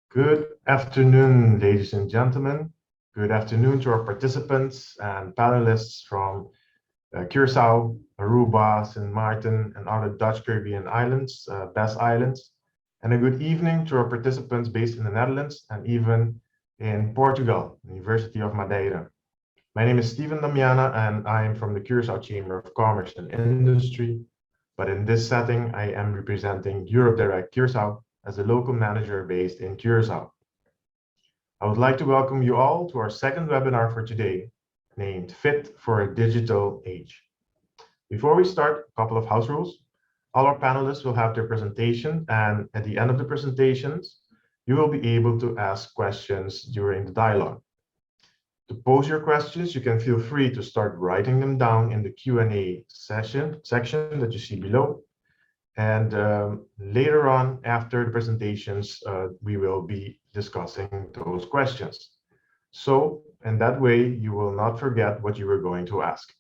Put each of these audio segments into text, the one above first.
Good afternoon, ladies and gentlemen. Good afternoon to our participants and panelists from Curaçao, Aruba, St. Martin, and other Dutch Caribbean islands, Best Islands. And a good evening to our participants based in the Netherlands and even in Portugal, University of Madeira. My name is Steven Damiana, and I am from the Curaçao Chamber of Commerce and Industry. But in this setting, I am representing Europe Direct Curaçao as a local manager based in Curaçao. I would like to welcome you all to our second webinar for today, named Fit for a Digital Age. Before we start, a couple of house rules. All our panelists will have their presentation, and at the end of the presentations, you will be able to ask questions during the dialogue. To pose your questions, you can feel free to start writing them down in the Q&A section that you see below. And later on, after the presentations, we will be discussing those questions. So in that way, you will not forget what you were going to ask.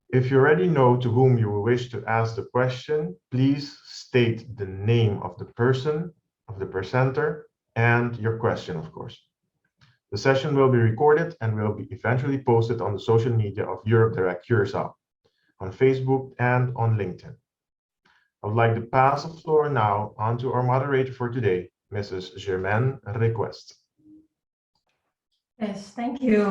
If you already know to whom you wish to ask the question, please state the name of the person, of the presenter, and your question, of course. The session will be recorded and will be eventually posted on the social media of Europe Direct Curaçao, on Facebook and on LinkedIn. I would like to pass the floor now on to our moderator for today, Mrs. 値enrode. Yes, thank you,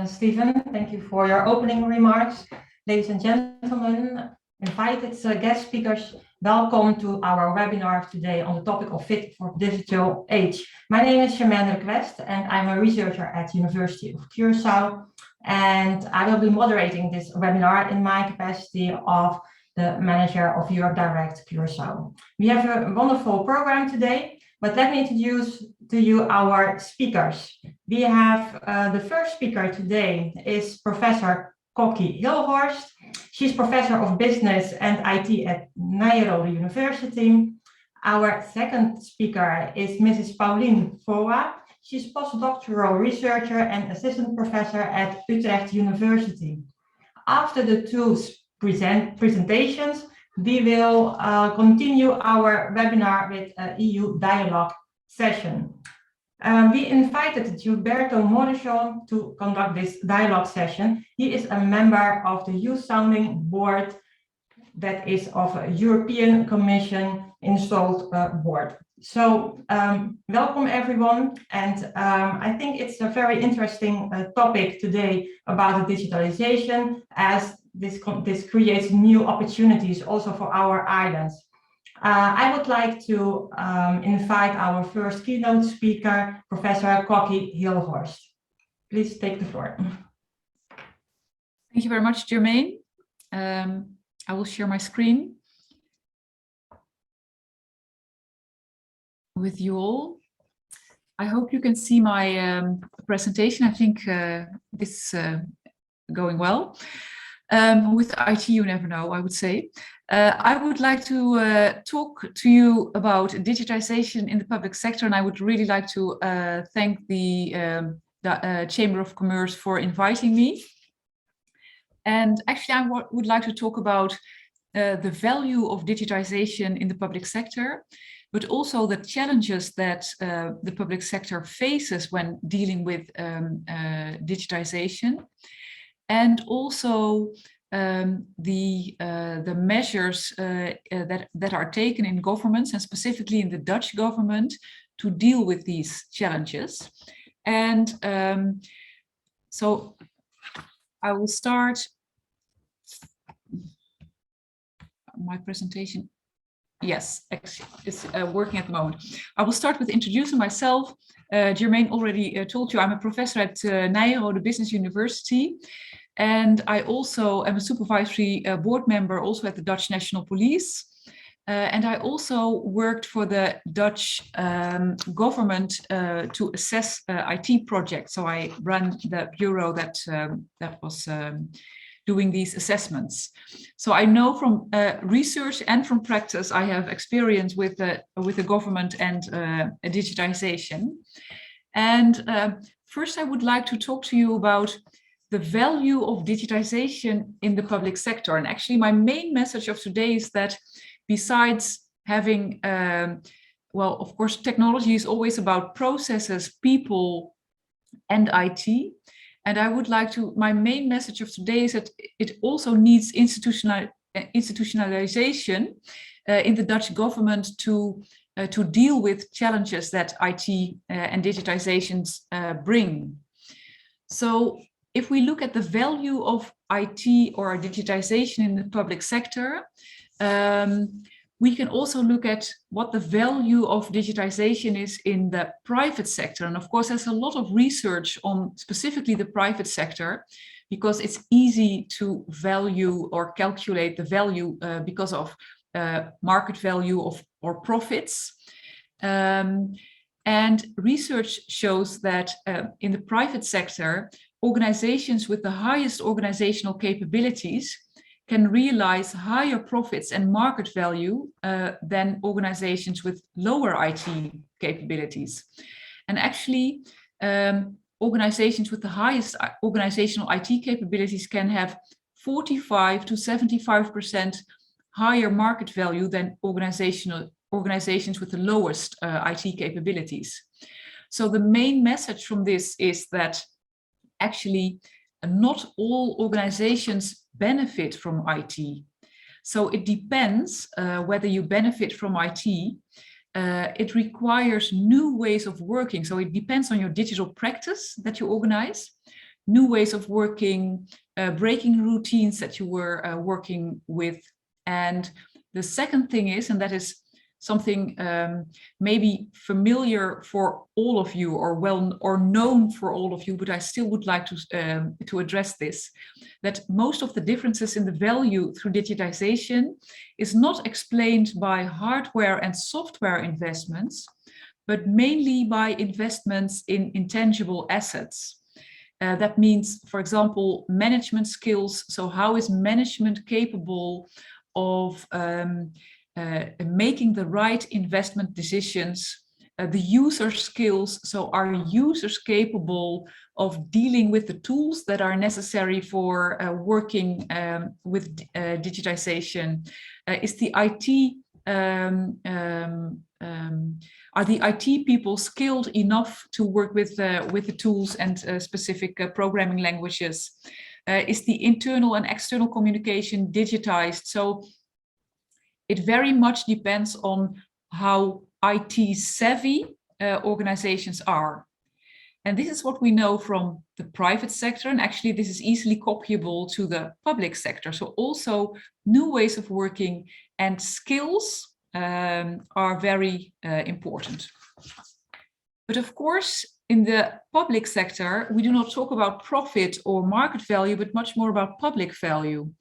Stephen. Thank you for your opening remarks. Ladies and gentlemen, invited guest speakers, welcome to our webinar today on the topic of Fit for Digital Age. My name is 値enrode, and I'm a researcher at the University of Curaçao, and I will be moderating this webinar in my capacity of the manager of Europe Direct Curaçao. We have a wonderful program today, but let me introduce to you our speakers. We have the first speaker today is Professor Cokky Hilhorst. She's Professor of Business and IT at Nyenrode University. Our second speaker is Mrs. Pauline Phoa. She's postdoctoral researcher and assistant professor at Utrecht University. After the two presentations, we will continue our webinar with an EU dialogue session. We invited Gilberto Morishaw to conduct this dialogue session. He is a member of the Youth Sounding Board that is of a European Commission installed board. So welcome everyone, and I think it's a very interesting topic today about the digitalization, as this creates new opportunities also for our islands. I would like to invite our first keynote speaker, Professor Cokky Hilhorst. Please take the floor. Thank you very much, Jermaine. I will share my screen with you all. I hope you can see my presentation. I think this is going well. With IT, you never know, I would say. I would like to talk to you about digitization in the public sector, and I would really like to thank the Chamber of Commerce for inviting me. And actually, I would like to talk about the value of digitization in the public sector, but also the challenges that the public sector faces when dealing with digitization. And also the measures that are taken in governments, and specifically in the Dutch government, to deal with these challenges. And so I will start my presentation. Yes, it's working at the moment. I will start with introducing myself. Jermaine already told you I'm a professor at Nyenrode Business University. And I also am a supervisory board member also at the Dutch National Police. And I also worked for the Dutch government to assess IT projects. So I ran the bureau that was doing these assessments. So I know from research and from practice, I have experience with the government and digitization. And first, I would like to talk to you about the value of digitization in the public sector. And actually, my main message of today is that besides having well, of course, technology is always about processes, people, and IT. And I would like to, my main message of today is that it also needs institutionalization in the Dutch government to deal with challenges that IT and digitizations bring. So if we look at the value of IT or digitization in the public sector, we can also look at what the value of digitization is in the private sector. And of course, there's a lot of research on specifically the private sector, because it's easy to value or calculate the value because of market value or profits. And research shows that in the private sector, organizations with the highest organizational capabilities can realize higher profits and market value than organizations with lower IT capabilities. And actually, organizations with the highest organizational IT capabilities can have 45 to 75% higher market value than organizations with the lowest IT capabilities. So the main message from this is that actually not all organizations benefit from IT. So it depends whether you benefit from IT. It requires new ways of working. So it depends on your digital practice that you organize, new ways of working, breaking routines that you were working with. And the second thing is, and that is something maybe familiar for all of you or well or known for all of you, but I still would like to address this, that most of the differences in the value through digitization is not explained by hardware and software investments, but mainly by investments in intangible assets. That means, for example, management skills. So how is management capable of making the right investment decisions, the user skills. So are users capable of dealing with the tools that are necessary for working with digitization? Is the IT, are the IT people skilled enough to work with the tools and specific programming languages? Is the internal and external communication digitized? So it very much depends on how IT savvy organizations are. And this is what we know from the private sector. And actually, this is easily copyable to the public sector. So also new ways of working and skills are very important. But of course, in the public sector, we do not talk about profit or market value, but much more about public value.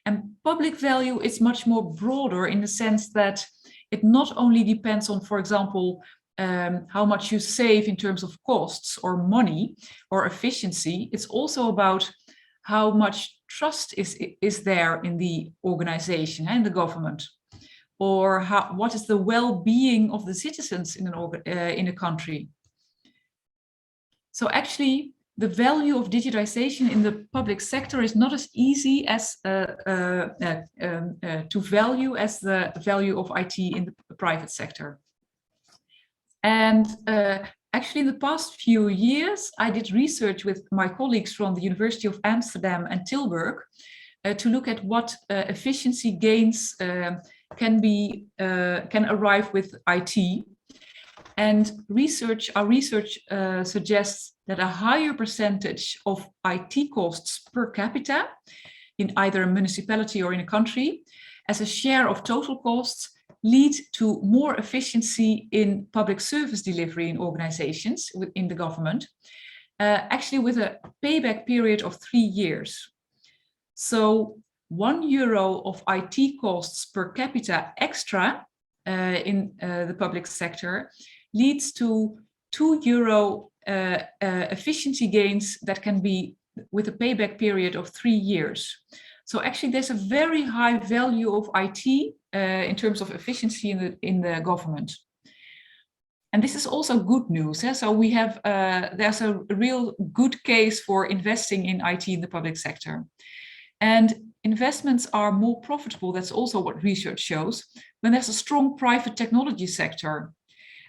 And public value is much more broader in the sense that it not only depends on, for example, how much you save in terms of costs or money or efficiency. It's also about how much trust is there in the organization and the government, or what is the well-being of the citizens in a country. So actually, the value of digitization in the public sector is not as easy as to value as the value of IT in the private sector. And actually, in the past few years, I did research with my colleagues from the University of Amsterdam and Tilburg to look at what efficiency gains can arrive with IT. And our research suggests that a higher percentage of IT costs per capita in either a municipality or in a country as a share of total costs lead to more efficiency in public service delivery in organizations within the government, actually with a payback period of 3 years. So €1 of IT costs per capita extra in the public sector leads to €2 efficiency gains that can be with a payback period of 3 years. So actually there's a very high value of IT in terms of efficiency in the government. And this is also good news. So we have, there's a real good case for investing in IT in the public sector. And investments are more profitable, that's also what research shows, when there's a strong private technology sector.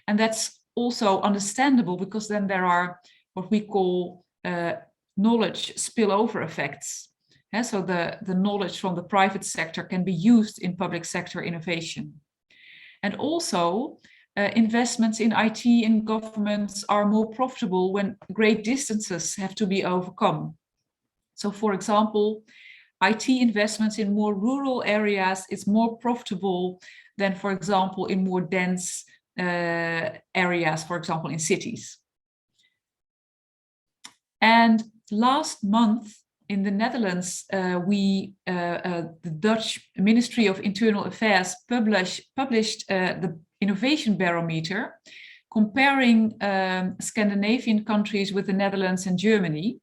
And that's also understandable because then there are what we call knowledge spillover effects. So the knowledge from the private sector can be used in public sector innovation. And also investments in IT in governments are more profitable when great distances have to be overcome. So for example, IT investments in more rural areas is more profitable than, for example, in more dense areas, for example, in cities. And last month in the Netherlands, the Dutch Ministry of Internal Affairs published the Innovation Barometer, comparing Scandinavian countries with the Netherlands and Germany.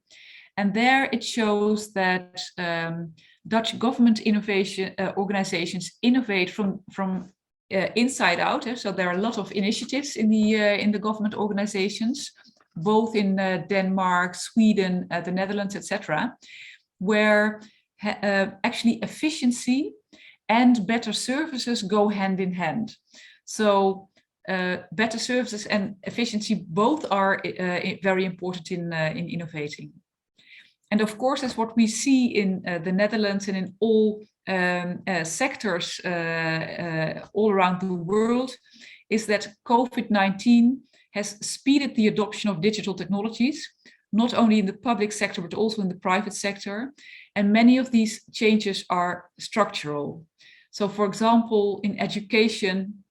And there it shows that Dutch government innovation organizations innovate from inside out. So there are a lot of initiatives in the government organizations, both in Denmark, Sweden, the Netherlands, etc., where actually efficiency and better services go hand in hand. So better services and efficiency both are very important in innovating. And of course, that's what we see in the Netherlands and in all sectors all around the world, is that COVID-19 has speeded the adoption of digital technologies, not only in the public sector, but also in the private sector. And many of these changes are structural. So for example, in education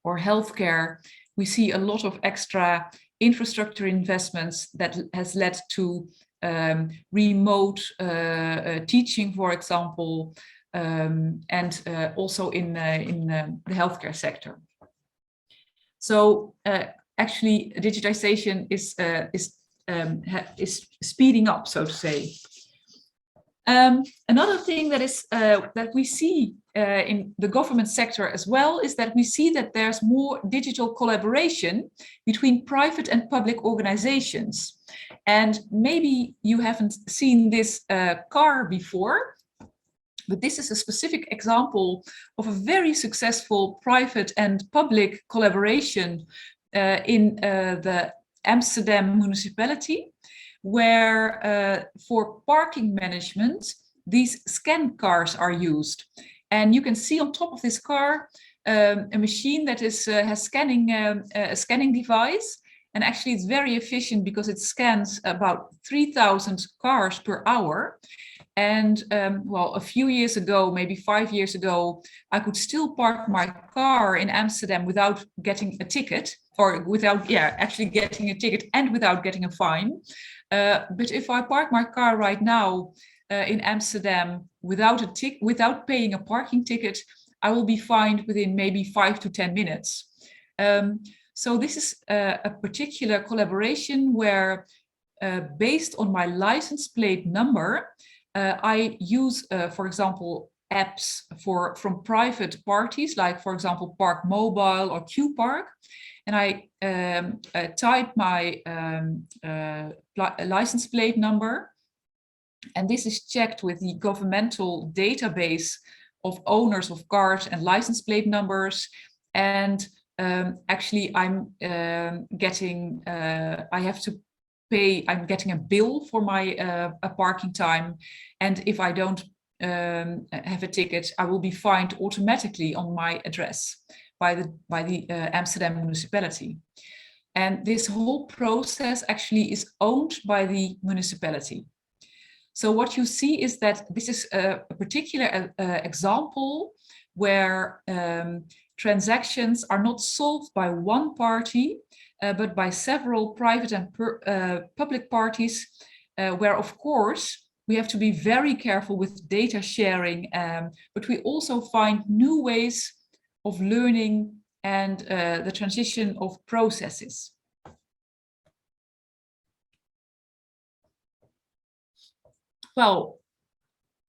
or healthcare, we see a lot of extra infrastructure investments that has led to remote teaching, for example, and also in the healthcare sector. So actually, digitization is speeding up, so to say. Another thing that is that we see in the government sector as well is that we see that there's more digital collaboration between private and public organizations. And maybe you haven't seen this car before, but this is a specific example of a very successful private and public collaboration in the Amsterdam municipality, where for parking management, these scan cars are used. And you can see on top of this car a machine that is has a scanning device. And actually it's very efficient because it scans about 3,000 cars per hour. And well, a few years ago, maybe 5 years ago, I could still park my car in Amsterdam without getting a ticket, or without, actually getting a ticket and without getting a fine. But if I park my car right now in Amsterdam without paying a parking ticket, I will be fined within maybe 5 to 10 minutes. So this is a particular collaboration where, based on my license plate number, I use, for example, apps from private parties, like, for example, Park Mobile or Q-Park, and I type my license plate number, and this is checked with the governmental database of owners of cars and license plate numbers. And actually, I'm getting, I have to pay, I'm getting a bill for my parking time. And if I don't have a ticket, I will be fined automatically on my address by the Amsterdam municipality. And this whole process actually is owned by the municipality. So what you see is that this is a particular example where transactions are not solved by one party, but by several private and public parties, where, of course, we have to be very careful with data sharing, but we also find new ways of learning and the transition of processes. Well,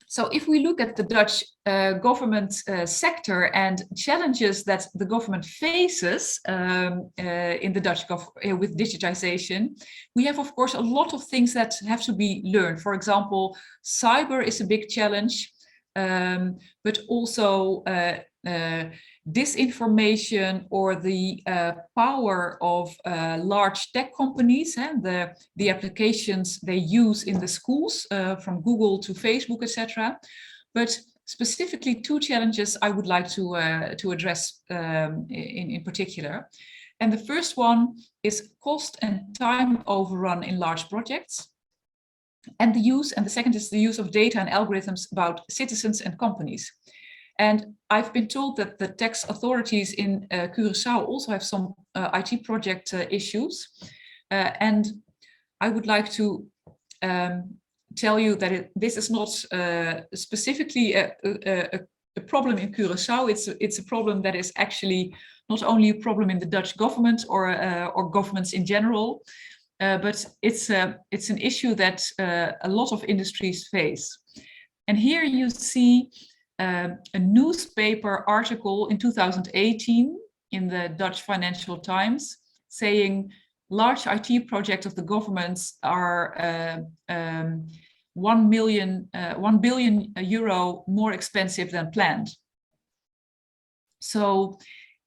so if we look at the Dutch government sector and challenges that the government faces in the Dutch with digitization, we have, of course, a lot of things that have to be learned. For example, cyber is a big challenge. but also disinformation or the power of large tech companies and the applications they use in the schools, from Google to Facebook, etc. But specifically, two challenges I would like to address in particular. And the first one is cost and time overrun in large projects. And the second is the use of data and algorithms about citizens and companies. And I've been told that the tax authorities in Curaçao also have some IT project issues. And I would like to tell you that this is not specifically a problem in Curaçao. It's a problem that is actually not only a problem in the Dutch government or governments in general, but it's an issue that a lot of industries face. And here you see a newspaper article in 2018 in the Dutch Financial Times saying large IT projects of the governments are 1 billion euro more expensive than planned. So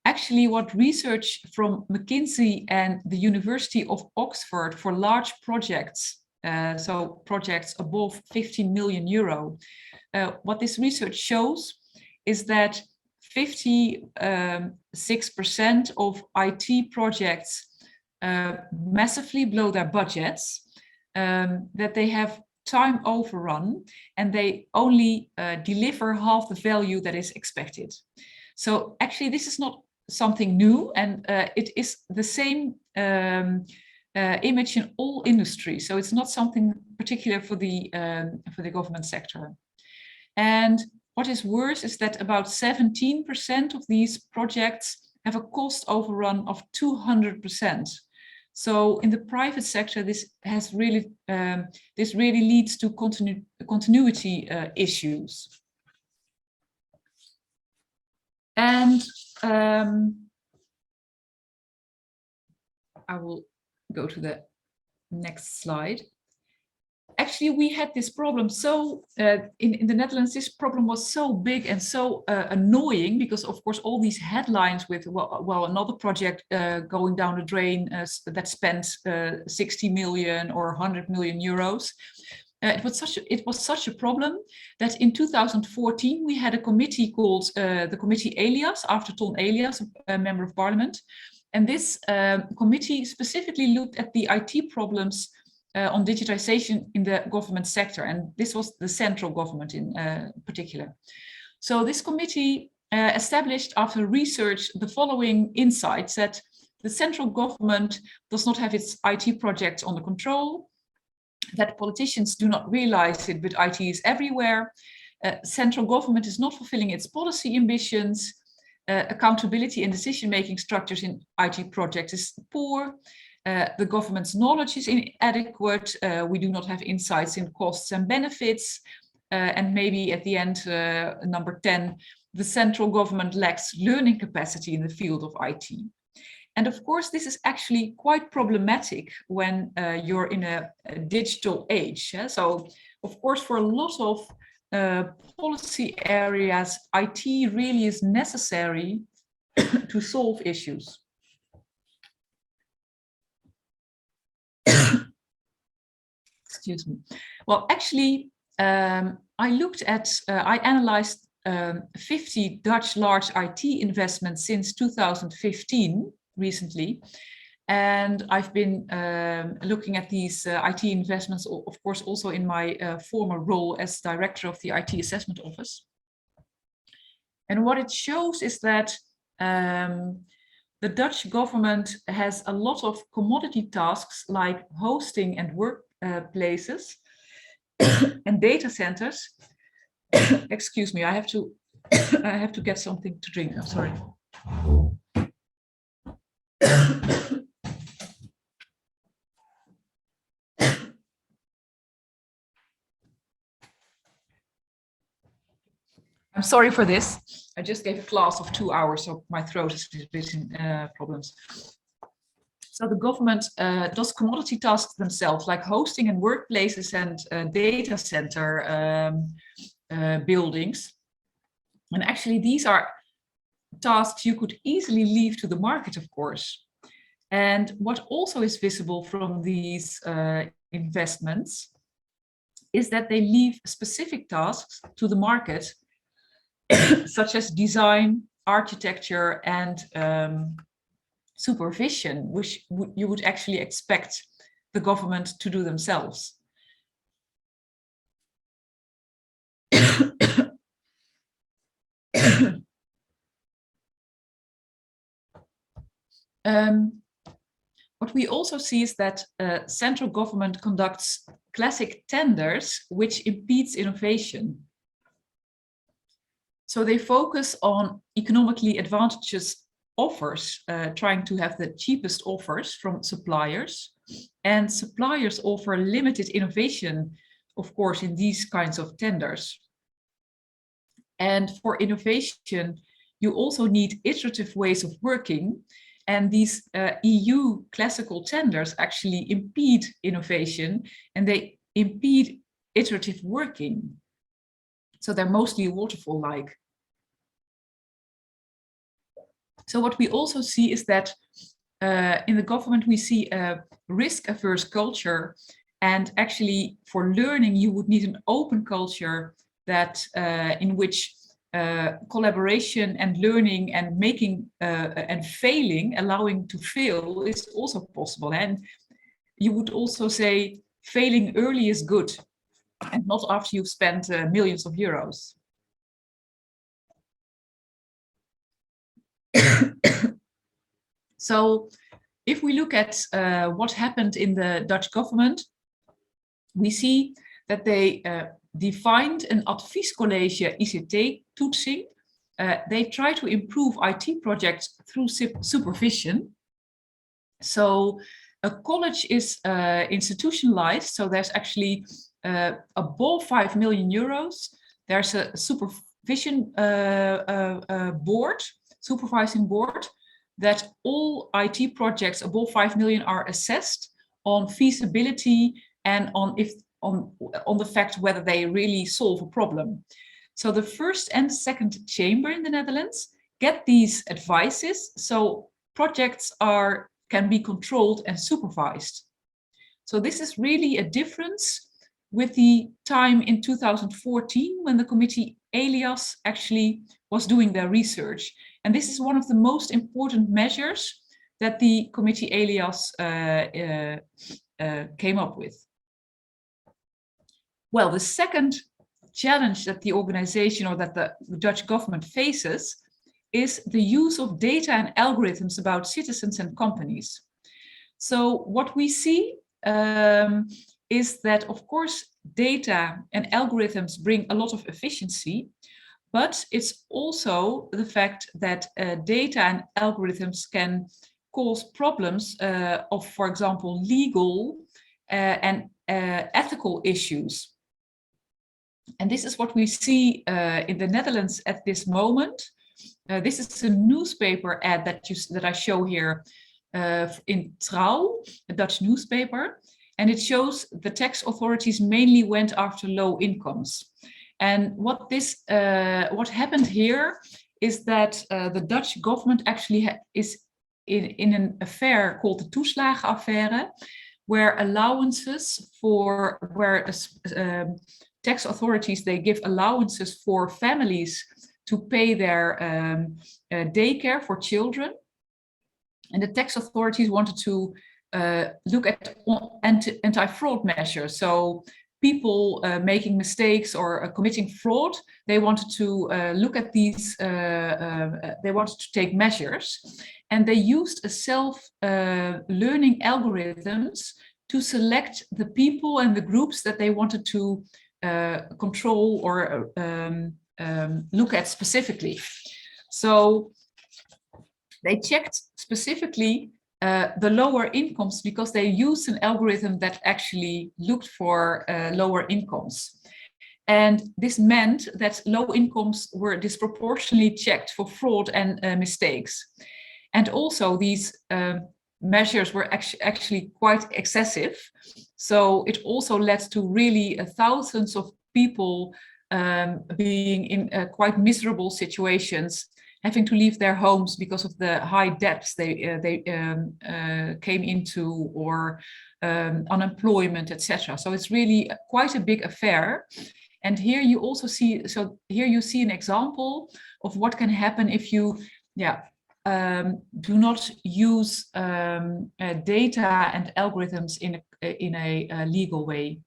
actually what research from McKinsey and the University of Oxford for large projects, so projects above 15 million euro, what this research shows is that 56% of IT projects massively blow their budgets, that they have time overrun, and they only deliver half the value that is expected. So actually this is not something new, and it is the same image in all industries. So it's not something particular for the government sector. And what is worse is that about 17% of these projects have a cost overrun of 200%. So in the private sector, this really leads to continuity issues. And I will go to the next slide. Actually, we had this problem in the Netherlands. This problem was so big and so annoying because, of course, all these headlines with well another project going down the drain that spent 60 million or 100 million euros. It was such a problem that in 2014 we had a committee called the Committee Elias, after Ton Elias, a member of Parliament, and this committee specifically looked at the IT problems on digitization in the government sector, and this was the central government in particular. So this committee established after research the following insights: that the central government does not have its IT projects under control, that politicians do not realize it, but IT is everywhere, central government is not fulfilling its policy ambitions, accountability and decision-making structures in IT projects is poor, the government's knowledge is inadequate, we do not have insights in costs and benefits, and maybe at the end, number 10, the central government lacks learning capacity in the field of IT. And of course, this is actually quite problematic when you're in a digital age. Yeah? So, of course, for a lot of policy areas, IT really is necessary to solve issues. Excuse me. Well, actually, I analyzed 50 Dutch large IT investments since 2015, recently, and I've been looking at these IT investments, of course, also in my former role as director of the IT Assessment Office. And what it shows is that the Dutch government has a lot of commodity tasks like hosting and workplaces and data centers. Excuse me, I have to get something to drink. I'm sorry. I'm sorry for this. I just gave a class of 2 hours, so my throat is a bit in problems. So the government does commodity tasks themselves, like hosting and workplaces and data center buildings. And actually, these are tasks you could easily leave to the market, of course. And what also is visible from these investments is that they leave specific tasks to the market, such as design, architecture, and supervision, which you would actually expect the government to do themselves. What we also see is that central government conducts classic tenders, which impedes innovation. So they focus on economically advantageous offers, trying to have the cheapest offers from suppliers. And suppliers offer limited innovation, of course, in these kinds of tenders. And for innovation, you also need iterative ways of working. And these EU classical tenders actually impede innovation, and they impede iterative working. So they're mostly waterfall-like. So what we also see is that in the government, we see a risk-averse culture. And actually, for learning, you would need an open culture that in which collaboration and learning and making and failing, allowing to fail, is also possible. And you would also say failing early is good, and not after you've spent millions of euros. So if we look at what happened in the Dutch government, we see that they defined an adviescollege ICT-toetsing. They try to improve IT projects through supervision. So a college is institutionalized, so there's actually above 5 million euros. There's a supervision board, supervising board, that all IT projects above 5 million are assessed on feasibility and on the fact whether they really solve a problem. So the first and second chamber in the Netherlands get these advices, so projects can be controlled and supervised. So this is really a difference with the time in 2014 when the committee 𝗙𝗓𝗧 actually was doing their research. And this is one of the most important measures that the committee 𝗙𝗓𝗧 came up with. Well, the second challenge that the organization or that the Dutch government faces is the use of data and algorithms about citizens and companies. So what we see is that, of course, data and algorithms bring a lot of efficiency, but it's also the fact that data and algorithms can cause problems of, for example, legal and ethical issues. And this is what we see in the Netherlands at this moment. This is a newspaper ad that I show here in Trouw, a Dutch newspaper. And it shows the tax authorities mainly went after low incomes. And what happened here is that the Dutch government actually is in an affair called the toeslagenaffaire, where allowances tax authorities, they give allowances for families to pay their daycare for children. And the tax authorities wanted to look at anti-fraud measures. So people making mistakes or committing fraud, they wanted to look at these, they wanted to take measures. And they used a self-learning algorithms to select the people and the groups that they wanted to control or look at specifically. So they checked specifically the lower incomes because they used an algorithm that actually looked for lower incomes. And this meant that low incomes were disproportionately checked for fraud and mistakes. And also these measures were actually quite excessive. So it also led to really thousands of people being in quite miserable situations, having to leave their homes because of the high debts they came into, or unemployment, etc. So it's really quite a big affair. And here you also see, so here you see an example of what can happen if you, do not use data and algorithms in a legal way.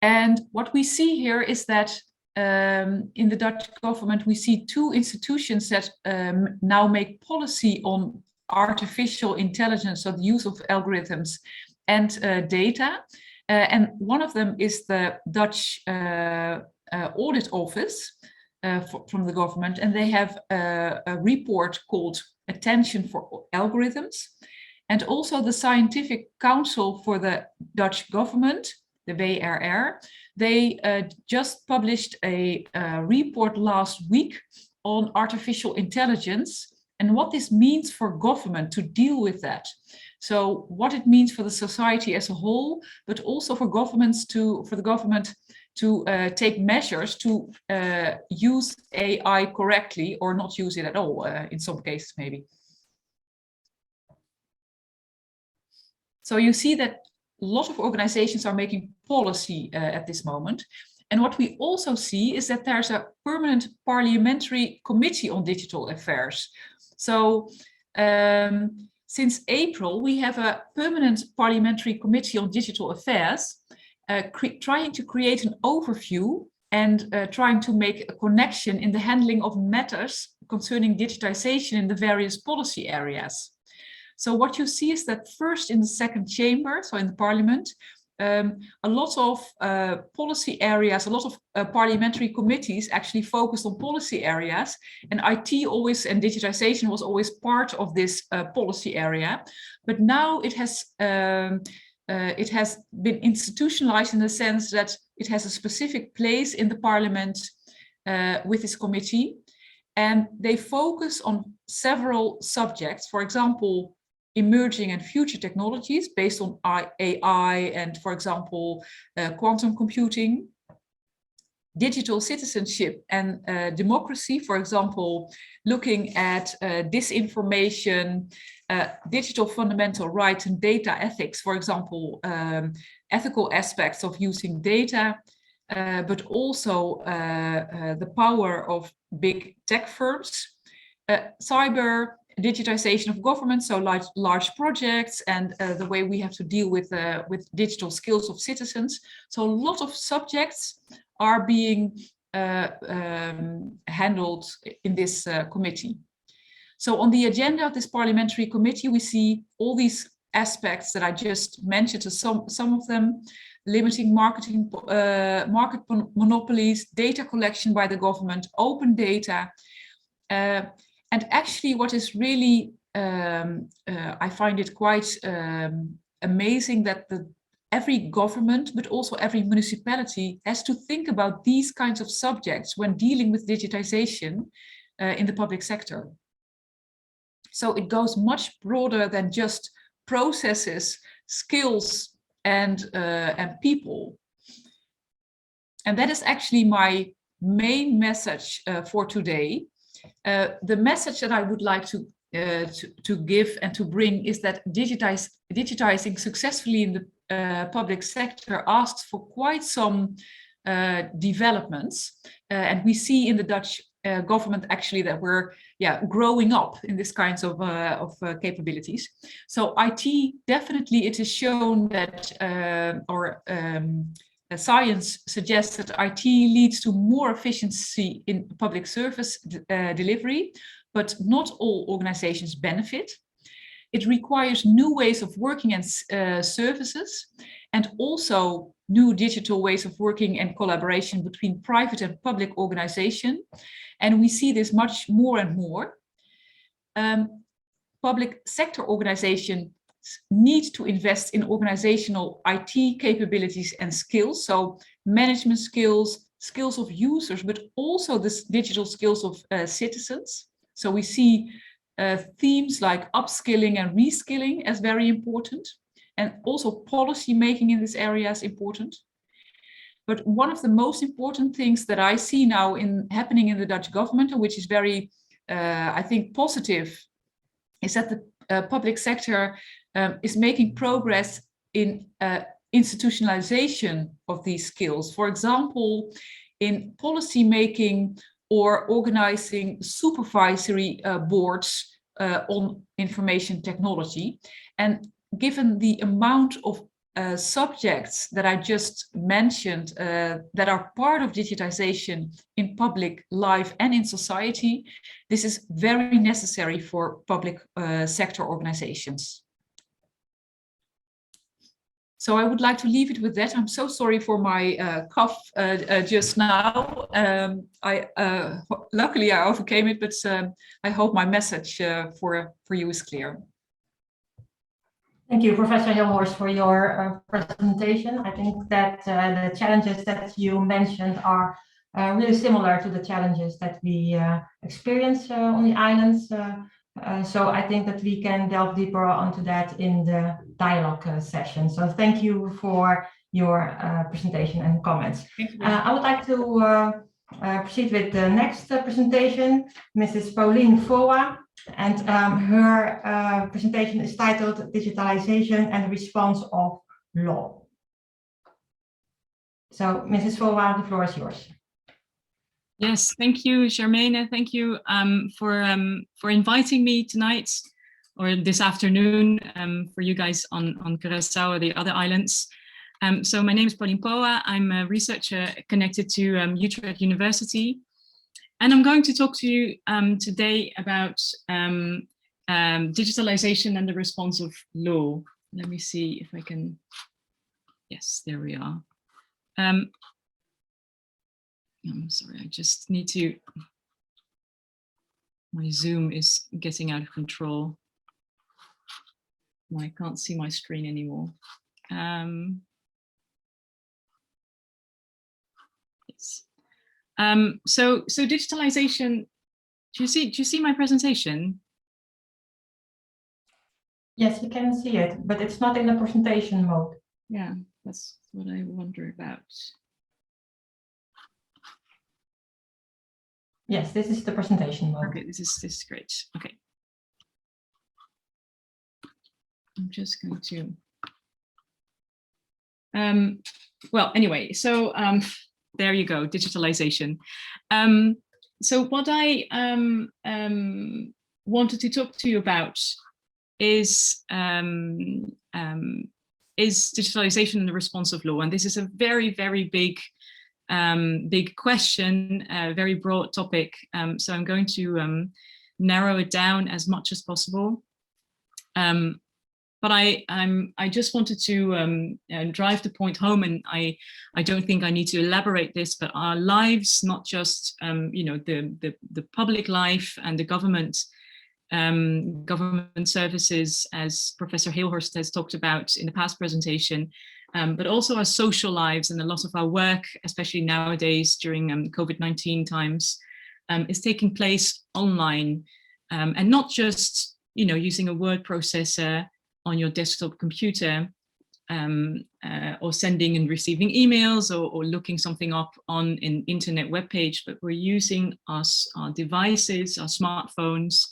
And what we see here is that in the Dutch government, we see two institutions that now make policy on artificial intelligence, so the use of algorithms and data. And one of them is the Dutch Audit Office from the government, and they have a report called Attention for Algorithms. And also the Scientific Council for the Dutch government, the WRR, they just published a report last week on artificial intelligence and what this means for government to deal with that. So what it means for the society as a whole, but also for governments for the government to take measures to use AI correctly or not use it at all in some cases maybe. So you see that a lot of organizations are making policy at this moment. And what we also see is that there's a permanent parliamentary committee on digital affairs. So since April, we have a permanent parliamentary committee on digital affairs, trying to create an overview and trying to make a connection in the handling of matters concerning digitization in the various policy areas. So what you see is that first in the second chamber, so in the parliament, a lot of policy areas, a lot of parliamentary committees actually focused on policy areas, and IT always and digitization was always part of this policy area. But now it has been institutionalized in the sense that it has a specific place in the parliament with this committee, and they focus on several subjects. For example, emerging and future technologies based on AI and, for example, quantum computing, digital citizenship and democracy, for example, looking at disinformation, digital fundamental rights and data ethics, for example, ethical aspects of using data, but also the power of big tech firms, cyber, digitization of government, so large projects, and the way we have to deal with digital skills of citizens. So a lot of subjects are being handled in this committee. So on the agenda of this parliamentary committee, we see all these aspects that I just mentioned, to some of them: limiting market monopolies, data collection by the government, open data. And actually, what is really, I find it quite amazing that every government, but also every municipality, has to think about these kinds of subjects when dealing with digitization in the public sector. So it goes much broader than just processes, skills, and people. And that is actually my main message for today. The message that I would like to give and to bring is that digitizing successfully in the public sector asks for quite some developments, and we see in the Dutch government actually that we're growing up in these kinds of capabilities. So IT, definitely it is shown that science suggests that IT leads to more efficiency in public service delivery, but not all organizations benefit. It requires new ways of working and services, and also new digital ways of working and collaboration between private and public organization. And we see this much more and more. Public sector organizations need to invest in organizational IT capabilities and skills, so management skills, skills of users, but also the digital skills of citizens. So we see themes like upskilling and reskilling as very important, and also policy making in this area is important. But one of the most important things that I see now happening in the Dutch government, and which is very, I think, positive, is that the public sector is making progress in institutionalization of these skills. For example, in policy making or organizing supervisory boards on information technology. And given the amount of subjects that I just mentioned that are part of digitization in public life and in society, this is very necessary for public sector organizations. So I would like to leave it with that. I'm so sorry for my cough just now. Luckily I overcame it, but I hope my message for you is clear. Thank you, Professor Hilhorst, for your presentation. I think that the challenges that you mentioned are really similar to the challenges that we experience on the islands. So I think that we can delve deeper onto that in the dialogue session. So thank you for your presentation and comments. I would like to proceed with the next presentation, Mrs. Pauline Phoa, and her presentation is titled Digitalization and the Response of Law. So Mrs. Phoa, the floor is yours. Yes, thank you, Charmaine. Thank you for inviting me tonight or this afternoon for you guys on Curaçao or the other islands. So my name is Pauline Phoa. I'm a researcher connected to Utrecht University. And I'm going to talk to you today about digitalization and the response of law. Let me see if I can, yes, there we are. I'm sorry, I just need to, my Zoom is getting out of control. I can't see my screen anymore. Yes. So digitalization, do you see my presentation? Yes, you can see it, but it's not in the presentation mode. Yeah, that's what I wonder about. Yes, this is the presentation mode. Okay, this is great. Okay. I'm just going to, well, anyway, so there you go, digitalization. So what I wanted to talk to you about is digitalization and the response of law. And this is a very, very big question, a very broad topic. So I'm going to narrow it down as much as possible. But I just wanted to drive the point home, and I don't think I need to elaborate this, but our lives, not just you know, the public life and the government services, as Professor Hilhorst has talked about in the past presentation, but also our social lives, and a lot of our work, especially nowadays during COVID-19 times, is taking place online, and not just, you know, using a word processor on your desktop computer, or sending and receiving emails, or looking something up on an internet web page, but we're using our devices, our smartphones,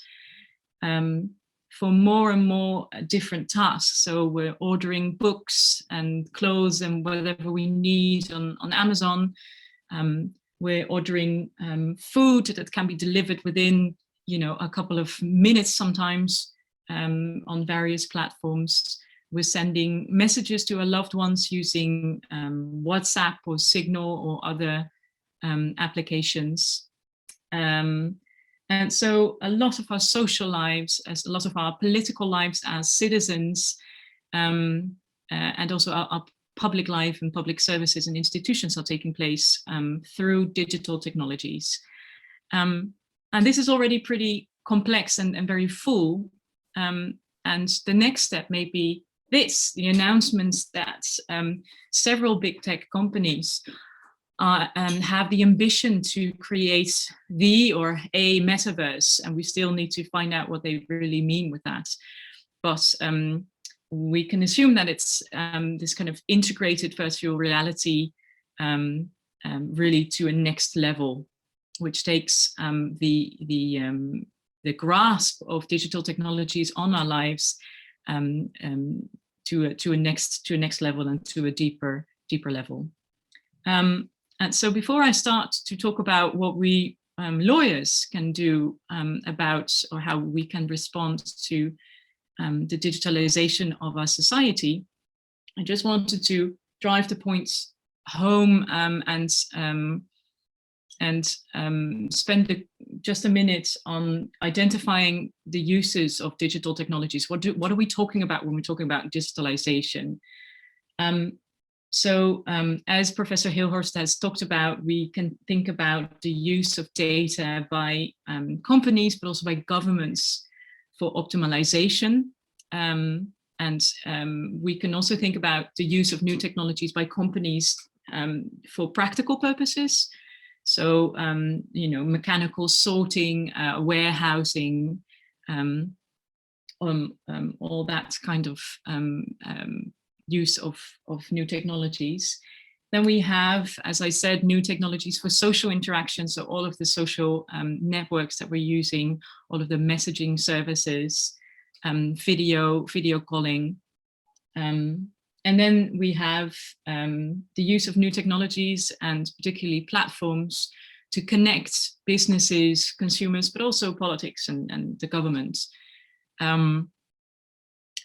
for more and more different tasks. So we're ordering books and clothes and whatever we need on Amazon. We're ordering food that can be delivered within, you know, a couple of minutes sometimes, on various platforms. We're sending messages to our loved ones using WhatsApp or Signal or other applications. And so a lot of our social lives, as a lot of our political lives as citizens, and also our public life and public services and institutions are taking place through digital technologies. And this is already pretty complex and very full. And the next step may be this, the announcements that several big tech companies have the ambition to create the or a metaverse, and we still need to find out what they really mean with that. But we can assume that it's this kind of integrated virtual reality really to a next level, which takes the grasp of digital technologies on our lives to a next level and to a deeper level. And so before I start to talk about what we lawyers can do about, or how we can respond to the digitalization of our society, I just wanted to drive the points home and spend just a minute on identifying the uses of digital technologies. What are we talking about when we're talking about digitalization? As Professor Hilhorst has talked about, we can think about the use of data by companies, but also by governments for optimization. We can also think about the use of new technologies by companies for practical purposes. So, mechanical sorting, warehousing, all that kind of use of new technologies. Then we have, as I said, new technologies for social interaction. So all of the social networks that we're using, all of the messaging services, video calling. And then we have the use of new technologies and particularly platforms to connect businesses, consumers, but also politics and the government.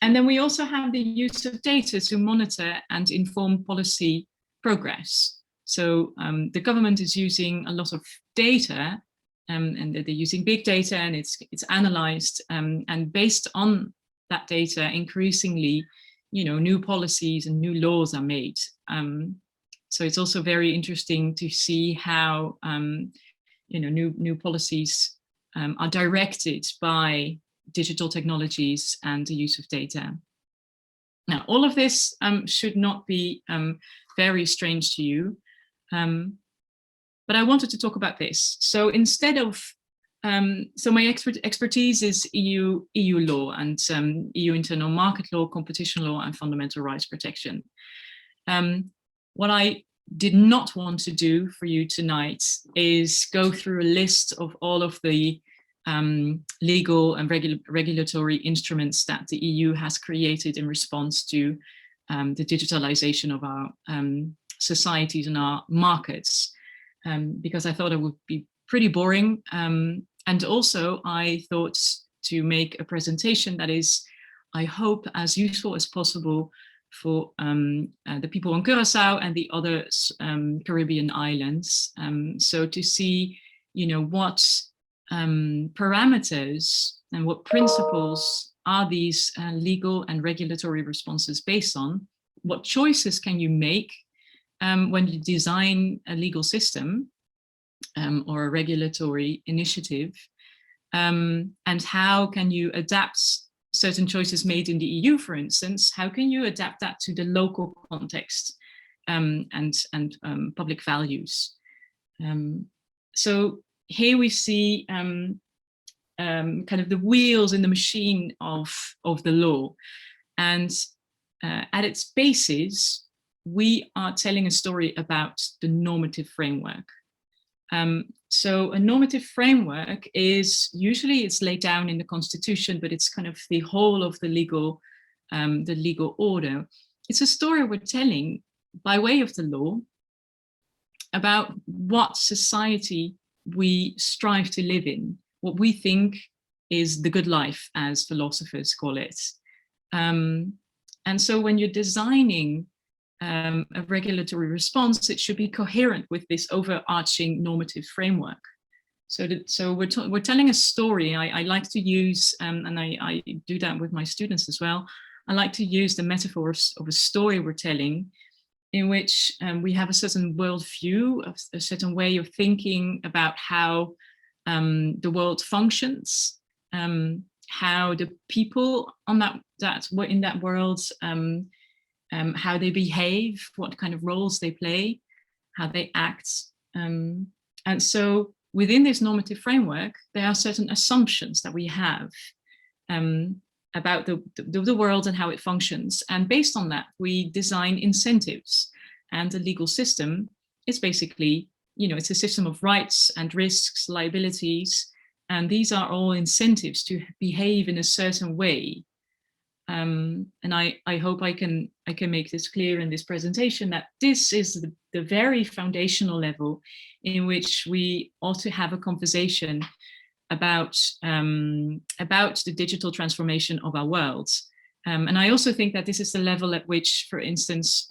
And then we also have the use of data to monitor and inform policy progress. So the government is using a lot of data, and they're using big data, and it's analyzed, and based on that data, increasingly, new policies and new laws are made. So it's also very interesting to see how new policies are directed by digital technologies and the use of data. Now, all of this should not be very strange to you, but I wanted to talk about this. So instead of, so my expertise is EU law and EU internal market law, competition law, and fundamental rights protection. What I did not want to do for you tonight is go through a list of all of the legal and regulatory instruments that the EU has created in response to the digitalization of our societies and our markets, because I thought it would be pretty boring. And also I thought to make a presentation that is, I hope, as useful as possible for the people on Curaçao and the other Caribbean islands. So to see, what parameters and what principles are these legal and regulatory responses based on? What choices can you make when you design a legal system or a regulatory initiative? And how can you adapt certain choices made in the EU, for instance? How can you adapt that to the local context and public values? So here we see kind of the wheels in the machine of the law. And at its basis, we are telling a story about the normative framework. So a normative framework is usually it's laid down in the constitution, but it's kind of the whole of the legal order. It's a story we're telling by way of the law about what society we strive to live in, what we think is the good life, as philosophers call it. And so when you're designing a regulatory response, it should be coherent with this overarching normative framework. So we're telling a story. I like to use, and I do that with my students as well, I like to use the metaphor of a story we're telling, in which we have a certain worldview, a certain way of thinking about how the world functions, how the people on in that world, how they behave, what kind of roles they play, how they act. And so within this normative framework, there are certain assumptions that we have about the world and how it functions. And based on that, we design incentives and a legal system it's basically, it's a system of rights and risks, liabilities, and these are all incentives to behave in a certain way. And I hope I can make this clear in this presentation, that this is the very foundational level in which we ought to have a conversation about the digital transformation of our worlds. And I also think that this is the level at which, for instance,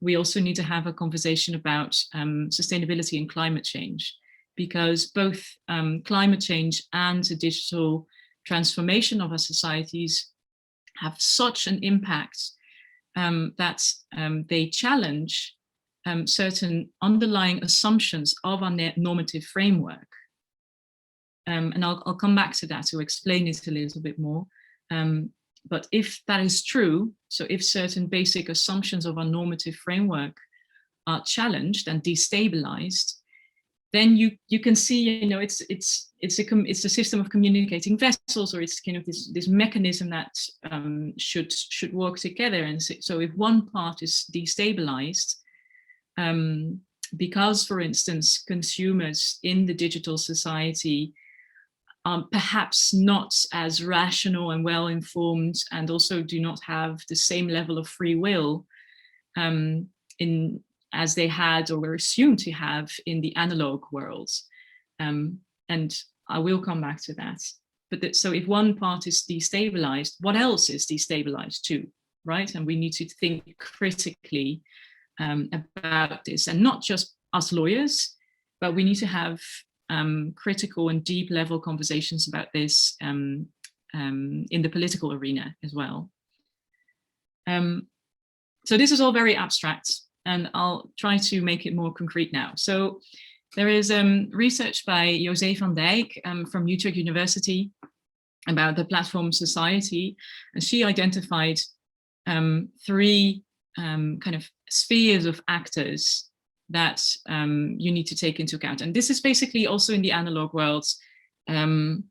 we also need to have a conversation about sustainability and climate change, because both climate change and the digital transformation of our societies have such an impact that they challenge certain underlying assumptions of our normative framework. And I'll come back to that to explain it a little bit more. But if that is true, so if certain basic assumptions of our normative framework are challenged and destabilized, then you can see, it's a system of communicating vessels, or it's kind of this mechanism that should work together. And so if one part is destabilized, because, for instance, consumers in the digital society perhaps not as rational and well-informed, and also do not have the same level of free will as they had or were assumed to have in the analog worlds. And I will come back to that. But so if one part is destabilized, what else is destabilized too, right? And we need to think critically about this, and not just us lawyers, but we need to have critical and deep level conversations about this in the political arena as well. So this is all very abstract, and I'll try to make it more concrete now. So there is research by 𝗗𝗶𝗴𝗶𝗶 from Utrecht University about the platform society, and she identified three kind of spheres of actors that you need to take into account. And this is basically also in the analog world, the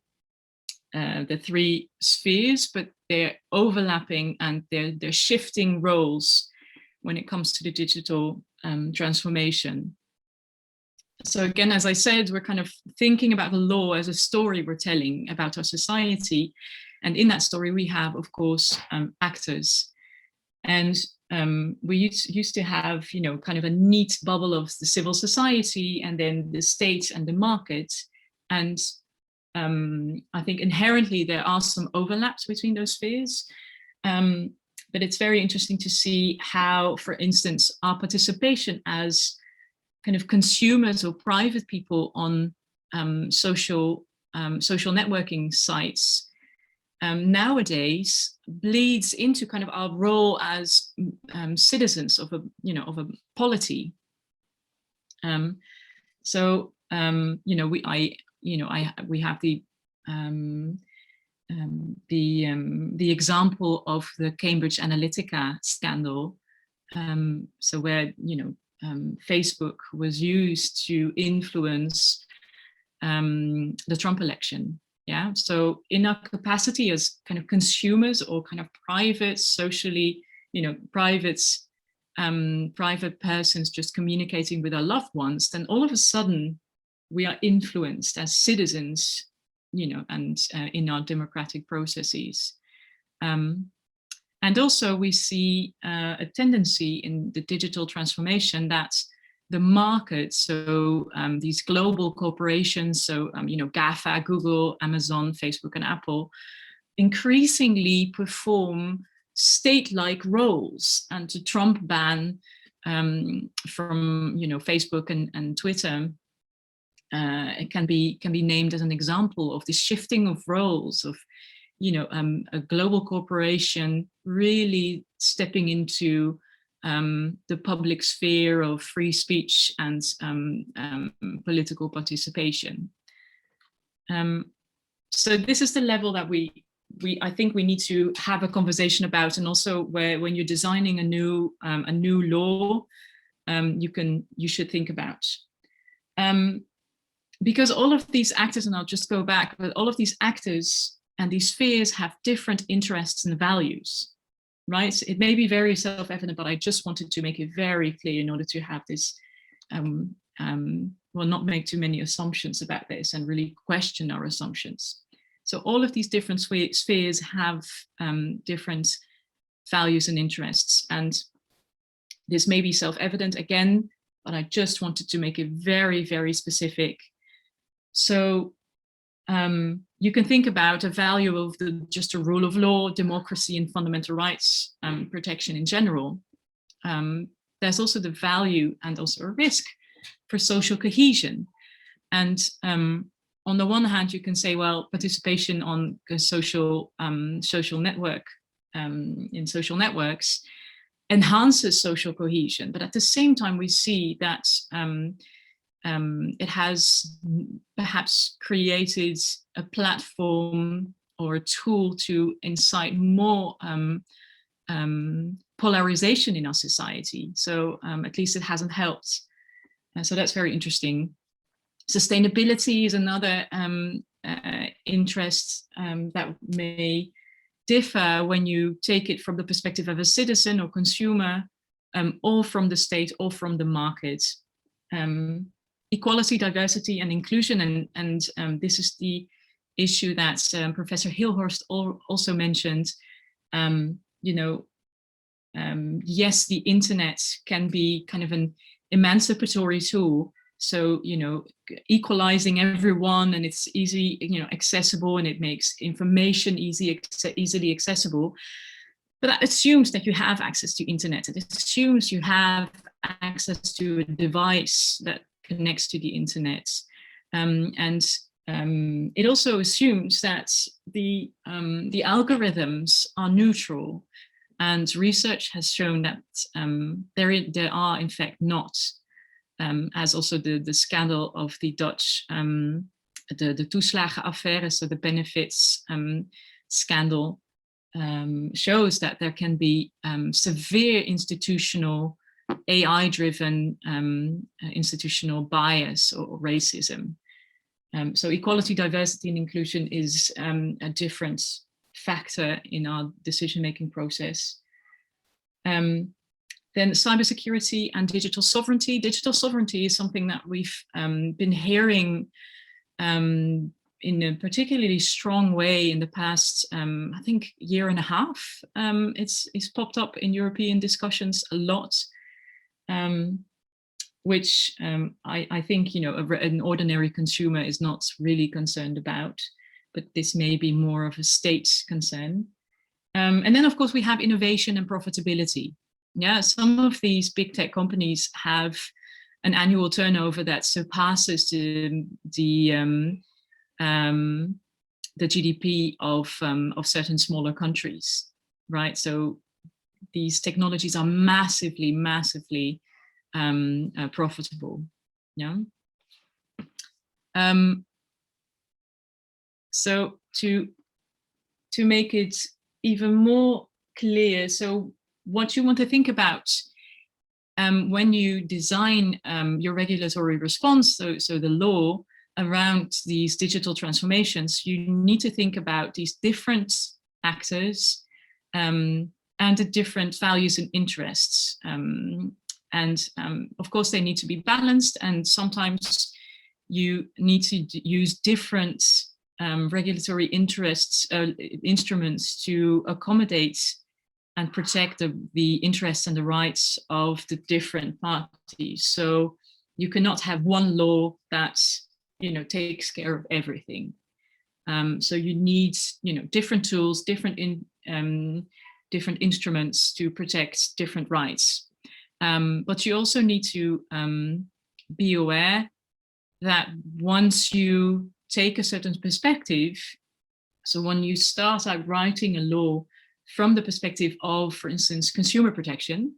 three spheres, but they're overlapping and they're shifting roles when it comes to the digital transformation. So again, as I said, we're kind of thinking about the law as a story we're telling about our society. And in that story, we have, of course, actors. And we used to have, kind of a neat bubble of the civil society, and then the state and the market. And I think inherently there are some overlaps between those spheres. But it's very interesting to see how, for instance, our participation as kind of consumers or private people on social networking sites nowadays bleeds into kind of our role as citizens of a polity. We have the example of the Cambridge Analytica scandal, so where Facebook was used to influence the Trump election. Yeah, so in our capacity as kind of consumers or kind of private, socially, private persons just communicating with our loved ones, then all of a sudden we are influenced as citizens, and in our democratic processes. And also we see a tendency in the digital transformation that the market, so these global corporations, so GAFA, Google, Amazon, Facebook, and Apple, increasingly perform state-like roles. And the Trump ban from Facebook and Twitter, it can be named as an example of the shifting of roles of a global corporation really stepping into the public sphere of free speech and political participation. So this is the level that I think we need to have a conversation about, and also where when you're designing a new law, you should think about. Because all of these actors, and I'll just go back, but all of these actors and these spheres have different interests and values. Right? It may be very self-evident, but I just wanted to make it very clear in order to have this well, not make too many assumptions about this and really question our assumptions. So all of these different spheres have different values and interests, and this may be self-evident again, but I just wanted to make it very, very specific. So you can think about a value of just a rule of law, democracy, and fundamental rights protection in general. There's also the value and also a risk for social cohesion. And on the one hand, you can say, well, participation on a social network, in social networks, enhances social cohesion. But at the same time, we see that it has perhaps created a platform or a tool to incite more polarization in our society. So at least it hasn't helped. So that's very interesting. Sustainability is another interest that may differ when you take it from the perspective of a citizen or consumer, or from the state or from the market. Equality, diversity, and inclusion, and this is the issue that Professor Hilhorst also mentioned. Yes, the internet can be kind of an emancipatory tool. So, equalizing everyone, and it's easy, accessible, and it makes information easily accessible. But that assumes that you have access to internet. It assumes you have access to a device that connects to the internet. It also assumes that the algorithms are neutral. And research has shown that there are in fact not. As also the scandal of the Dutch, the toeslagenaffaire, so the benefits scandal, shows that there can be severe institutional, AI-driven institutional bias or racism. So equality, diversity, and inclusion is a different factor in our decision-making process. Then cybersecurity and digital sovereignty. Digital sovereignty is something that we've been hearing in a particularly strong way in the past, I think, year and a half. It's popped up in European discussions a lot, which I think, an ordinary consumer is not really concerned about, but this may be more of a state concern. And then, of course, we have innovation and profitability. Yeah, some of these big tech companies have an annual turnover that surpasses the GDP of certain smaller countries, right? So these technologies are massively, massively profitable. Yeah. So to make it even more clear, so what you want to think about when you design your regulatory response, so the law around these digital transformations, you need to think about these different actors and the different values and interests. Of course, they need to be balanced, and sometimes you need to use different regulatory instruments to accommodate and protect the interests and the rights of the different parties. So you cannot have one law that takes care of everything. So you need different tools, different instruments to protect different rights. But you also need to be aware that once you take a certain perspective, so when you start out writing a law from the perspective of, for instance, consumer protection,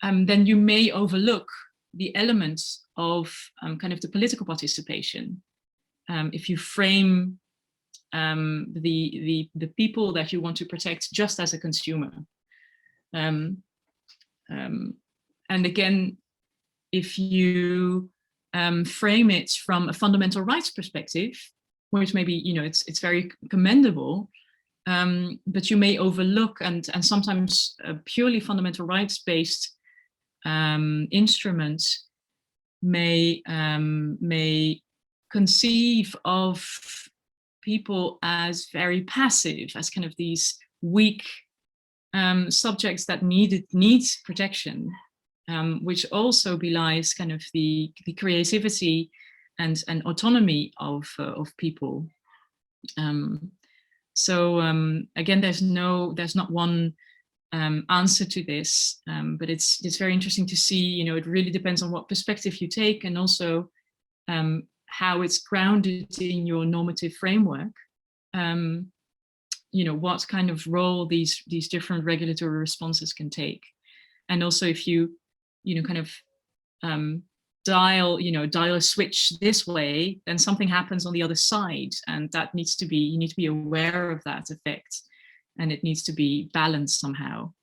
then you may overlook the elements of kind of the political participation. If you frame the people that you want to protect just as a consumer. And again, if you frame it from a fundamental rights perspective, which maybe it's very commendable, but you may overlook and sometimes purely fundamental rights-based instruments may conceive of people as very passive, as kind of these weak subjects that need protection, which also belies kind of the creativity and autonomy of people. So again, there's not one answer to this, but it's very interesting to see. You know, it really depends on what perspective you take, and also how it's grounded in your normative framework. You know, what kind of role these different regulatory responses can take, and also if you kind of dial a switch this way, then something happens on the other side, and that needs to be, you need to be aware of that effect, and it needs to be balanced somehow.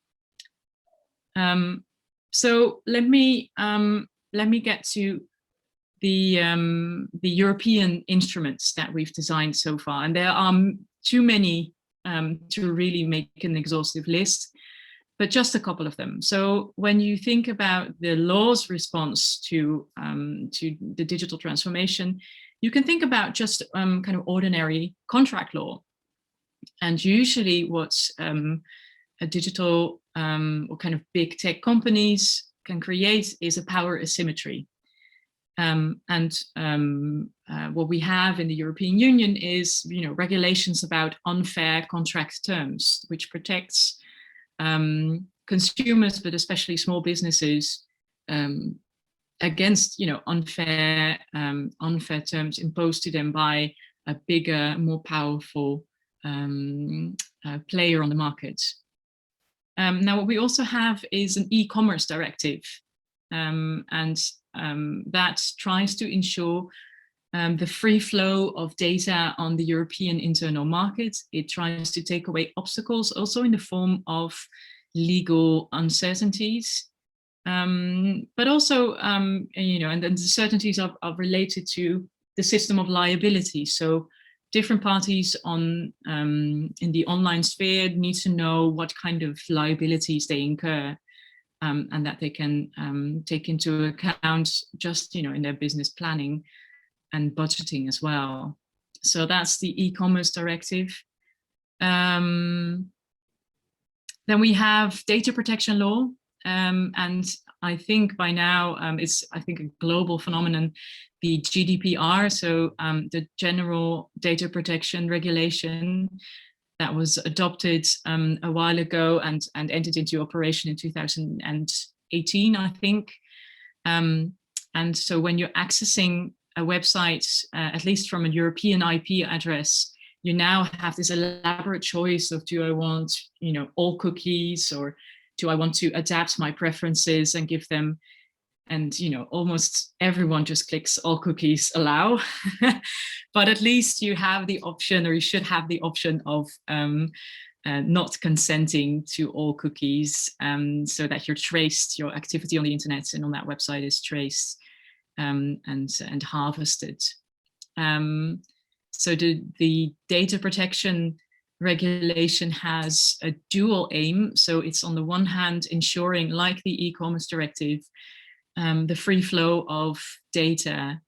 So let me get to the European instruments that we've designed so far, and there are too many to really make an exhaustive list, but just a couple of them. So when you think about the law's response to the digital transformation, you can think about just kind of ordinary contract law. And usually what a digital or kind of big tech companies can create is a power asymmetry. What we have in the European Union is, regulations about unfair contract terms, which protects consumers, but especially small businesses, against, unfair terms imposed to them by a bigger, more powerful player on the market. Now, what we also have is an e-commerce directive, that tries to ensure the free flow of data on the European internal market. It tries to take away obstacles, also in the form of legal uncertainties, but also, and then the uncertainties are related to the system of liability. So different parties in the online sphere need to know what kind of liabilities they incur, and that they can take into account just, in their business planning and budgeting as well. So that's the e-commerce directive. Then we have data protection law, and I think by now it's a global phenomenon, the GDPR, so the General Data Protection Regulation that was adopted a while ago and entered into operation in 2018, I think. And so when you're accessing a website, at least from a European IP address, you now have this elaborate choice of, do I want, all cookies, or do I want to adapt my preferences and give them, and almost everyone just clicks all cookies allow. But at least you have the option, or you should have the option of not consenting to all cookies, so that you're traced, your activity on the internet and on that website is traced and harvested. So the data protection regulation has a dual aim. So it's on the one hand ensuring, like the e-commerce directive, the free flow of data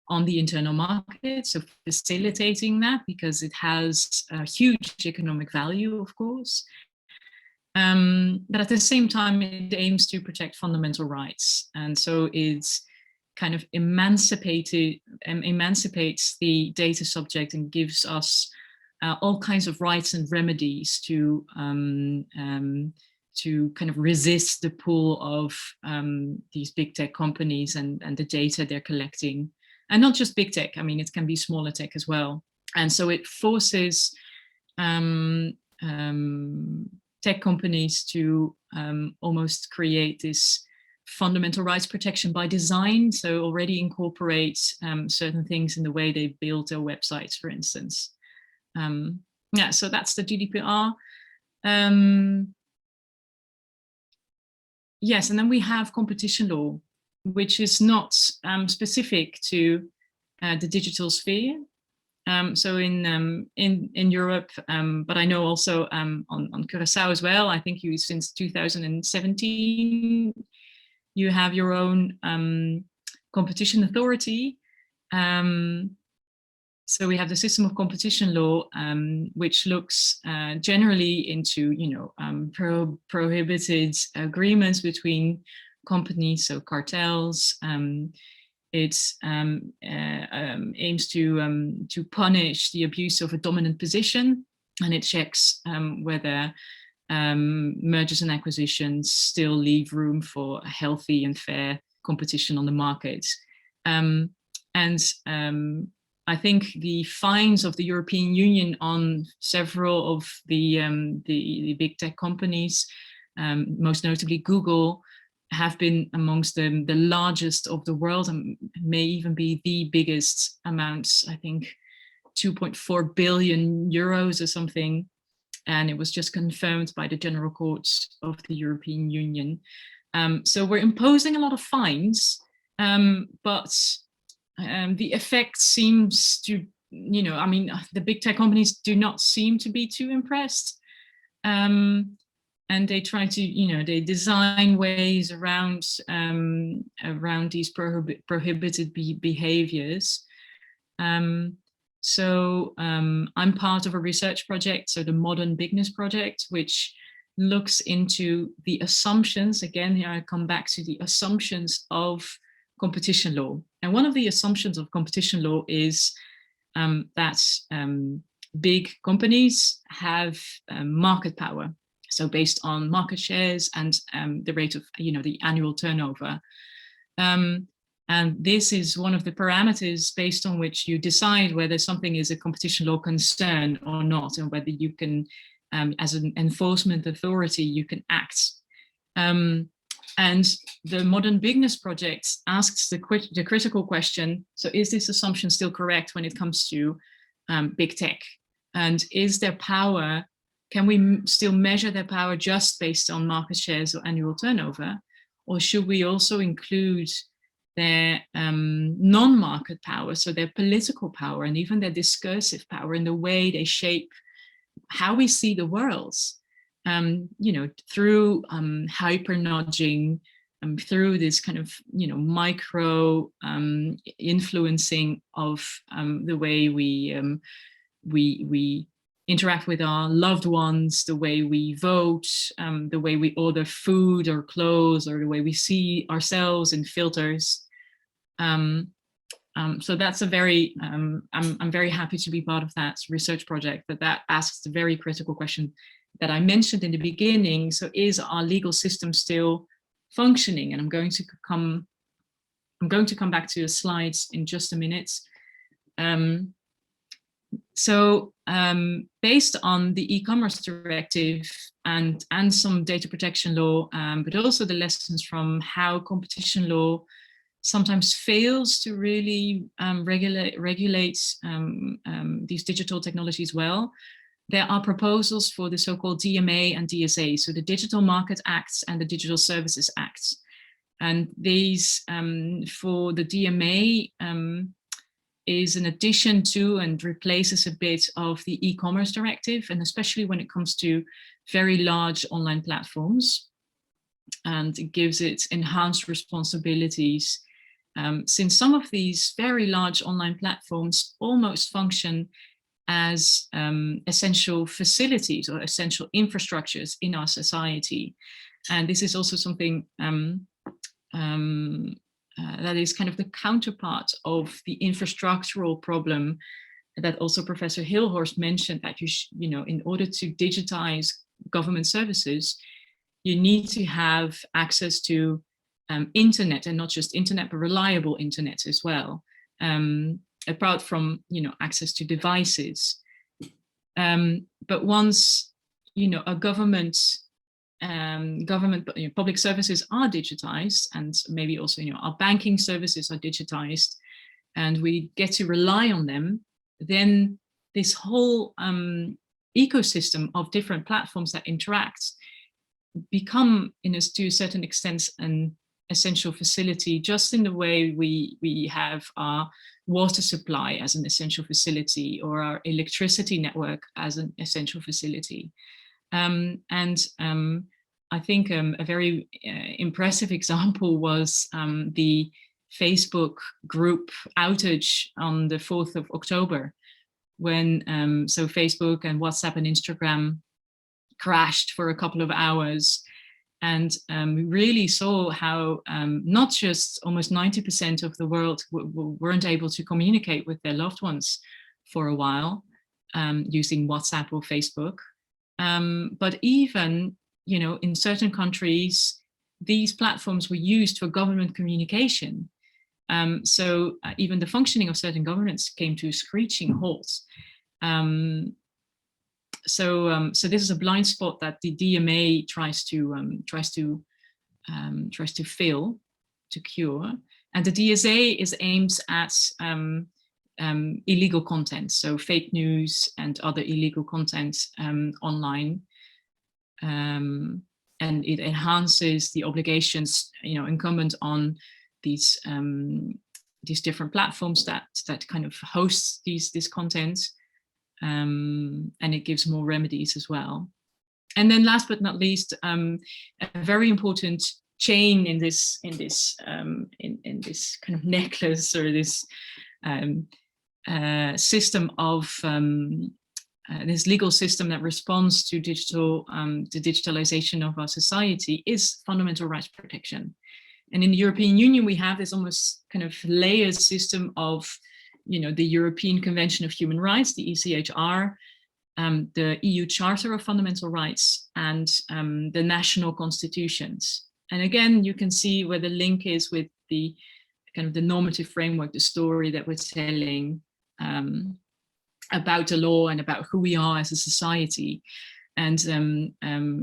on the internal market, so facilitating that, because it has a huge economic value, of course. But at the same time, it aims to protect fundamental rights. And so it's kind of emancipates the data subject and gives us all kinds of rights and remedies to kind of resist the pull of these big tech companies and the data they're collecting. And not just big tech, it can be smaller tech as well. And so it forces tech companies to almost create this fundamental rights protection by design. So already incorporate certain things in the way they build their websites, for instance. Yeah, so that's the GDPR. Yes, and then we have competition law, which is not specific to the digital sphere. So in Europe, but I know also on Curaçao as well, I think you, since 2017, you have your own competition authority. So we have the system of competition law, which looks generally into, prohibited agreements between companies, so cartels. It aims to punish the abuse of a dominant position, and it checks whether mergers and acquisitions still leave room for a healthy and fair competition on the market. I think the fines of the European Union on several of the big tech companies, most notably Google, have been amongst the largest of the world, and may even be the biggest amounts. I think 2.4 billion euros or something. And it was just confirmed by the General Court of the European Union. So we're imposing a lot of fines, but the effect seems to, the big tech companies do not seem to be too impressed. And they try to, they design ways around these prohibited behaviors. So I'm part of a research project, so the Modern Bigness Project, which looks into the assumptions. Again, here I come back to the assumptions of competition law. And one of the assumptions of competition law is that big companies have market power. So based on market shares and the rate of, the annual turnover. And this is one of the parameters based on which you decide whether something is a competition law concern or not, and whether you can, as an enforcement authority, you can act. And the Modern Bigness Project asks the critical question, so is this assumption still correct when it comes to big tech? And is their power, can we still measure their power just based on market shares or annual turnover? Or should we also include their non-market power, so their political power and even their discursive power in the way they shape how we see the world, through hyper-nudging, through this kind of, micro influencing of the way we interact with our loved ones, the way we vote, the way we order food or clothes, or the way we see ourselves in filters. So that's a very, I'm very happy to be part of that research project that asks the very critical question that I mentioned in the beginning. So is our legal system still functioning? And I'm going to come back to the slides in just a minute. Based on the e-commerce directive and some data protection law, but also the lessons from how competition law sometimes fails to really regulate these digital technologies well, there are proposals for the so-called DMA and DSA, so the Digital Market Acts and the Digital Services Acts. And these, for the DMA, is an addition to and replaces a bit of the e-commerce directive, and especially when it comes to very large online platforms. And it gives it enhanced responsibilities, since some of these very large online platforms almost function as essential facilities or essential infrastructures in our society. And this is also something that is kind of the counterpart of the infrastructural problem that also Professor Hilhorst mentioned, that in order to digitize government services, you need to have access to internet, and not just internet, but reliable internet as well, apart from access to devices. But once a public services are digitized, and maybe also our banking services are digitized, and we get to rely on them, then this whole ecosystem of different platforms that interact become, to a certain extent, an essential facility, just in the way we have our water supply as an essential facility, or our electricity network as an essential facility. I think a very impressive example was the Facebook group outage on the 4th of October, when so Facebook and WhatsApp and Instagram crashed for a couple of hours. And we really saw how not just almost 90% of the world weren't able to communicate with their loved ones for a while using WhatsApp or Facebook, but even, you know, in certain countries, these platforms were used for government communication. So even the functioning of certain governments came to a screeching halt. So this is a blind spot that the DMA tries to fill, to cure, and the DSA is aimed at illegal content, so fake news and other illegal content online, and it enhances the obligations, you know, incumbent on these different platforms that kind of host this content. And it gives more remedies as well. And then last but not least, a very important chain in this kind of necklace, or this system of this legal system that responds to the digitalization of our society, is fundamental rights protection. And in the European Union, we have this almost kind of layered system of, you know, the European Convention of Human Rights, the ECHR, the EU Charter of Fundamental Rights, and the national constitutions. And again, you can see where the link is with the kind of the normative framework, the story that we're telling about the law and about who we are as a society. And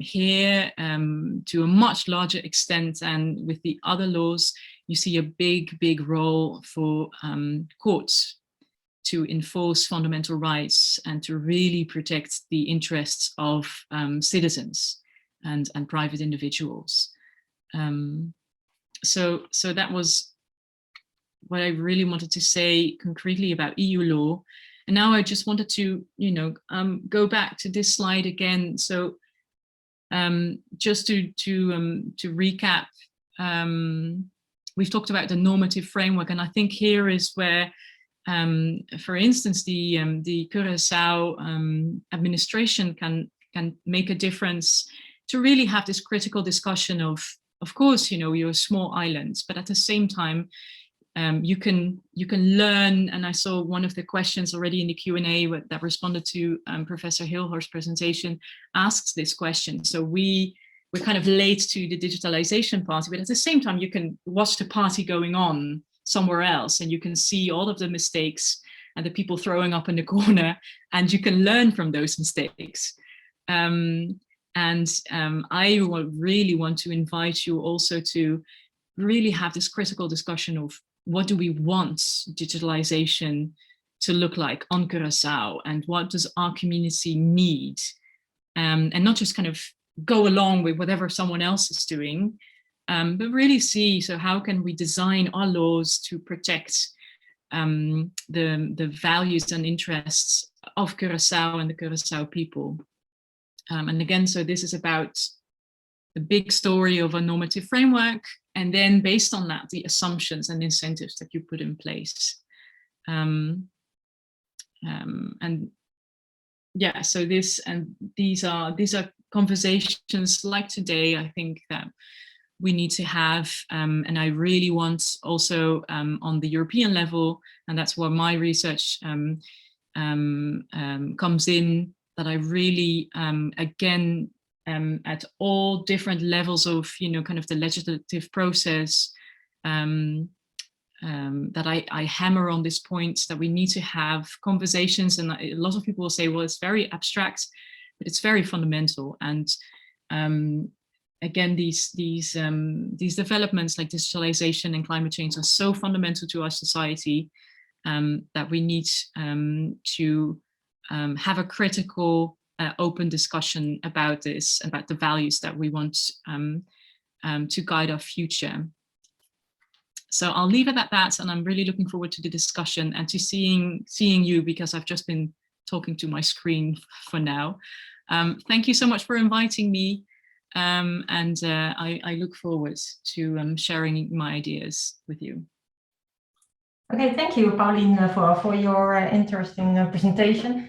here, to a much larger extent than with the other laws, you see a big role for courts to enforce fundamental rights and to really protect the interests of citizens and private individuals. So that was what I really wanted to say concretely about EU law. And now I just wanted to, you know, go back to this slide again. So just to recap, we've talked about the normative framework, and I think here is where, for instance, the Curaçao administration can make a difference to really have this critical discussion of course, you know, you're small islands, but at the same time, you can learn. And I saw one of the questions already in the Q&A that responded to Professor Hilhorst's presentation asks this question. So we're kind of late to the digitalization party, but at the same time, you can watch the party going on somewhere else, and you can see all of the mistakes and the people throwing up in the corner, and you can learn from those mistakes. I really want to invite you also to really have this critical discussion of what do we want digitalization to look like on Curaçao, and what does our community need, and not just kind of go along with whatever someone else is doing, but really see, so how can we design our laws to protect the values and interests of Curaçao and the Curaçao people. And again, so this is about the big story of a normative framework, and then based on that, the assumptions and incentives that you put in place. And yeah, so these are conversations like today, I think, that we need to have, and I really want also on the European level, and that's where my research comes in, that I really, again, at all different levels of, you know, kind of the legislative process, that I hammer on this point, that we need to have conversations. And a lot of people will say, well, it's very abstract, but it's very fundamental. And again, these developments like digitalization and climate change are so fundamental to our society that we need to have a critical, open discussion about this, about the values that we want to guide our future. So I'll leave it at that, and I'm really looking forward to the discussion and to seeing you, because I've just been talking to my screen for now. Thank you so much for inviting me, and I look forward to sharing my ideas with you. Okay, thank you, Pauline, for your interesting presentation.